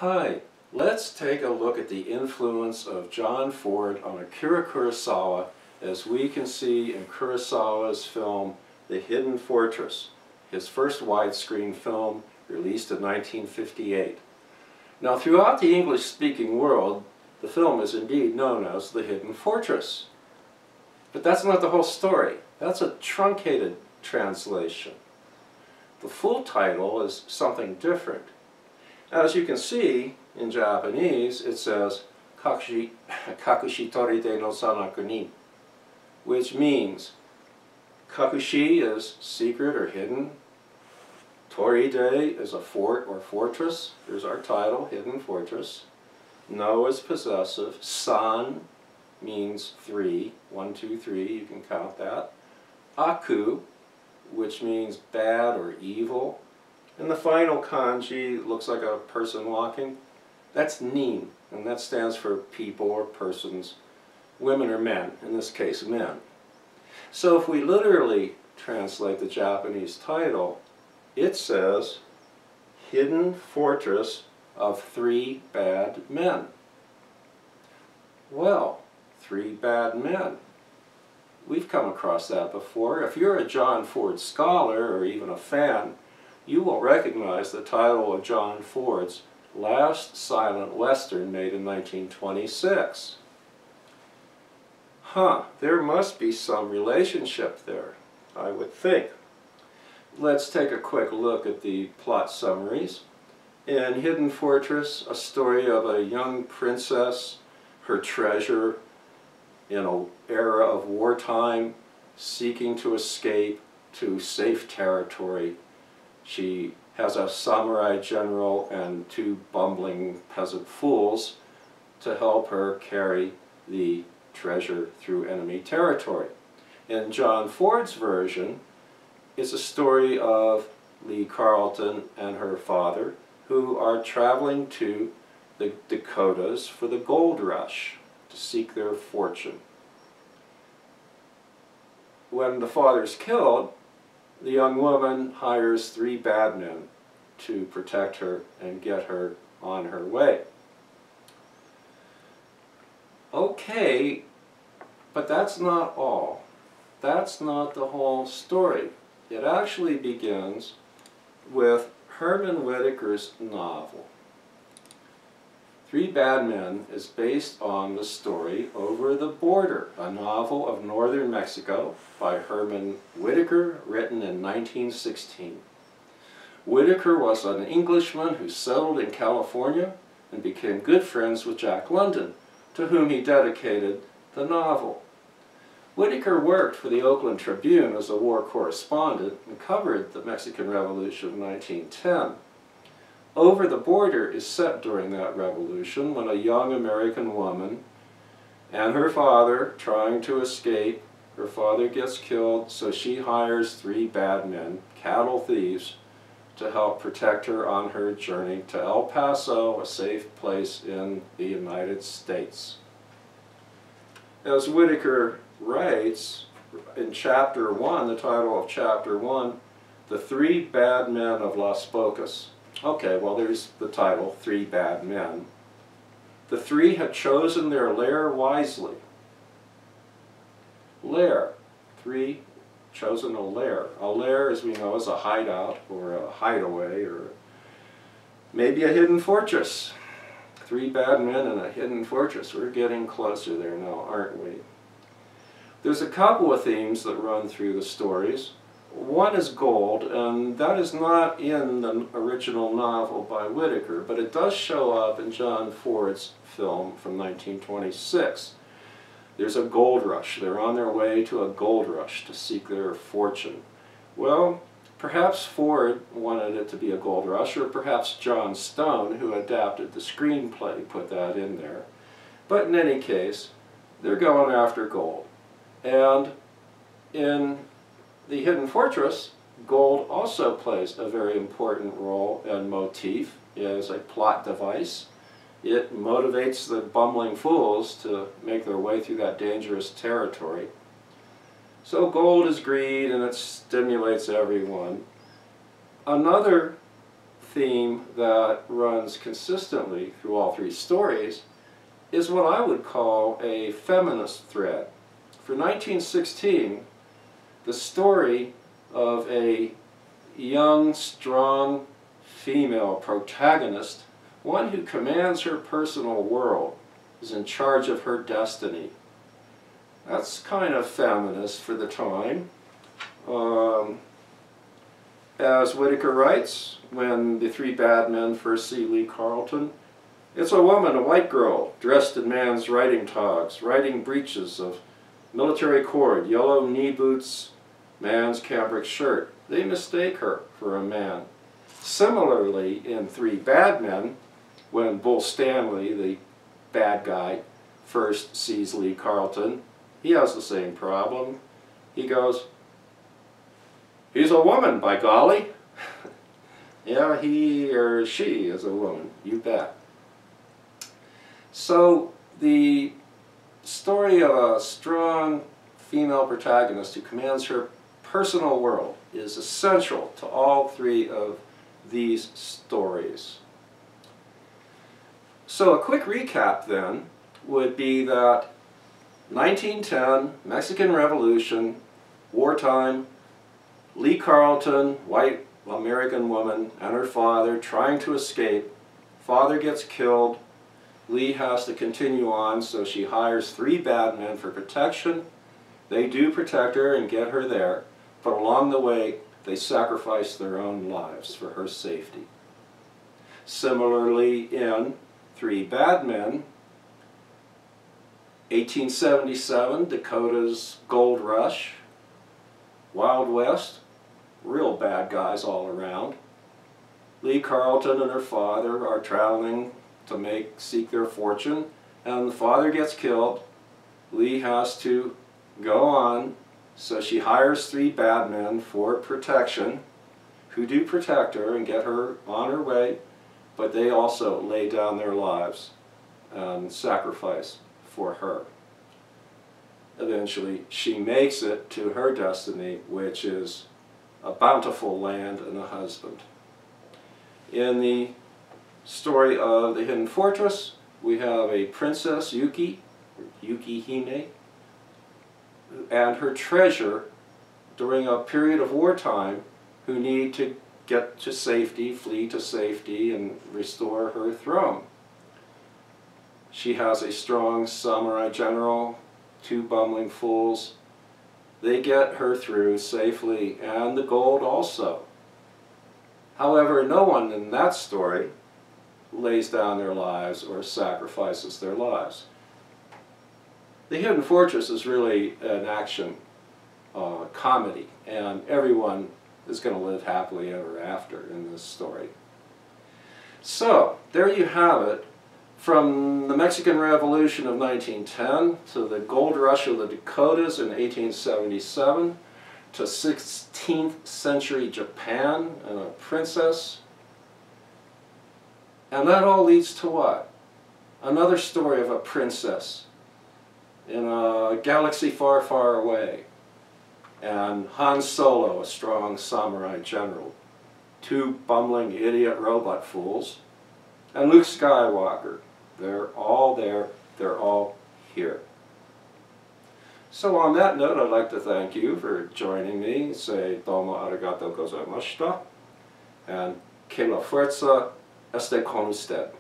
Hi, let's take a look at the influence of John Ford on Akira Kurosawa as we can see in Kurosawa's film The Hidden Fortress, his first widescreen film released in 1958. Now throughout the English-speaking world, the film is indeed known as The Hidden Fortress. But that's not the whole story. That's a truncated translation. The full title is something different. As you can see, in Japanese, it says Kakushi Toride no Sanaku ni, which means Kakushi is secret or hidden, Toride is a fort or fortress, here's our title, Hidden Fortress, No is possessive, San means three, 1, 2, 3, you can count that, Aku, which means bad or evil, and the final kanji looks like a person walking. That's nin, and that stands for people or persons, women or men, in this case men. So if we literally translate the Japanese title, it says, Hidden Fortress of Three Bad Men. Well, three bad men. We've come across that before. If you're a John Ford scholar or even a fan, you will recognize the title of John Ford's last silent western made in 1926. There must be some relationship there, I would think. Let's take a quick look at the plot summaries. In Hidden Fortress, a story of a young princess, her treasure, in an era of wartime, seeking to escape to safe territory. She has a samurai general and two bumbling peasant fools to help her carry the treasure through enemy territory. In John Ford's version, it's a story of Lee Carlton and her father who are traveling to the Dakotas for the gold rush to seek their fortune. When the father's killed, the young woman hires three bad men to protect her and get her on her way. Okay, but that's not all. That's not the whole story. It actually begins with Herman Whitaker's novel. Three Bad Men is based on the story Over the Border, a novel of northern Mexico by Herman Whitaker, written in 1916. Whitaker was an Englishman who settled in California and became good friends with Jack London, to whom he dedicated the novel. Whitaker worked for the Oakland Tribune as a war correspondent and covered the Mexican Revolution of 1910. Over the Border is set during that revolution when a young American woman and her father, trying to escape, her father gets killed, so she hires three bad men, cattle thieves, to help protect her on her journey to El Paso, a safe place in the United States. As Whitaker writes in Chapter 1, the title of Chapter 1, The Three Bad Men of Las Bocas. Okay, well there's the title, Three Bad Men. The three had chosen their lair wisely. Lair. Three chosen a lair. A lair, as we know, is a hideout or a hideaway or maybe a hidden fortress. Three bad men in a hidden fortress. We're getting closer there now, aren't we? There's a couple of themes that run through the stories. One is gold, and that is not in the original novel by Whitaker, but it does show up in John Ford's film from 1926. There's a gold rush. They're on their way to a gold rush to seek their fortune. Well, perhaps Ford wanted it to be a gold rush, or perhaps John Stone, who adapted the screenplay, put that in there. But in any case, they're going after gold. And in The Hidden Fortress, gold also plays a very important role and motif as a plot device. It motivates the bumbling fools to make their way through that dangerous territory. So gold is greed and it stimulates everyone. Another theme that runs consistently through all three stories is what I would call a feminist thread. For 1916, the story of a young, strong female protagonist, one who commands her personal world, is in charge of her destiny. That's kind of feminist for the time. As Whitaker writes, when the three bad men first see Lee Carlton, it's a woman, a white girl, dressed in man's riding togs, riding breeches of military cord, yellow knee boots, man's cambric shirt. They mistake her for a man. Similarly, in Three Bad Men, when Bull Stanley, the bad guy, first sees Lee Carlton, he has the same problem. He goes, "He's a woman, by golly." Yeah, he or she is a woman, you bet. So the story of a strong female protagonist who commands her personal world is essential to all three of these stories. So a quick recap then would be that 1910, Mexican Revolution, wartime, Lee Carlton, white American woman, and her father trying to escape. Father gets killed. Lee has to continue on, so she hires three bad men for protection. They do protect her and get her there, but along the way they sacrifice their own lives for her safety. Similarly, in Three Bad Men, 1877, Dakota's gold rush, Wild West, real bad guys all around. Lee Carlton and her father are traveling to seek their fortune, and the father gets killed. Lee has to go on, so she hires three bad men for protection, who do protect her and get her on her way, but they also lay down their lives and sacrifice for her. Eventually, she makes it to her destiny, which is a bountiful land and a husband. In the story of the Hidden Fortress, we have a princess, Yuki Hime, and her treasure during a period of wartime who need to get to safety, flee to safety, and restore her throne. She has a strong samurai general, two bumbling fools. They get her through safely, and the gold also. However, no one in that story lays down their lives or sacrifices their lives. The Hidden Fortress is really an action comedy, and everyone is going to live happily ever after in this story. So, there you have it. From the Mexican Revolution of 1910 to the gold rush of the Dakotas in 1877 to 16th century Japan and a princess. And that all leads to what? Another story of a princess in a galaxy far, far away. And Han Solo, a strong samurai general. Two bumbling idiot robot fools. And Luke Skywalker. They're all there. They're all here. So on that note, I'd like to thank you for joining me. Say domo arigato gozaimashita. And que la fuerza esté con usted.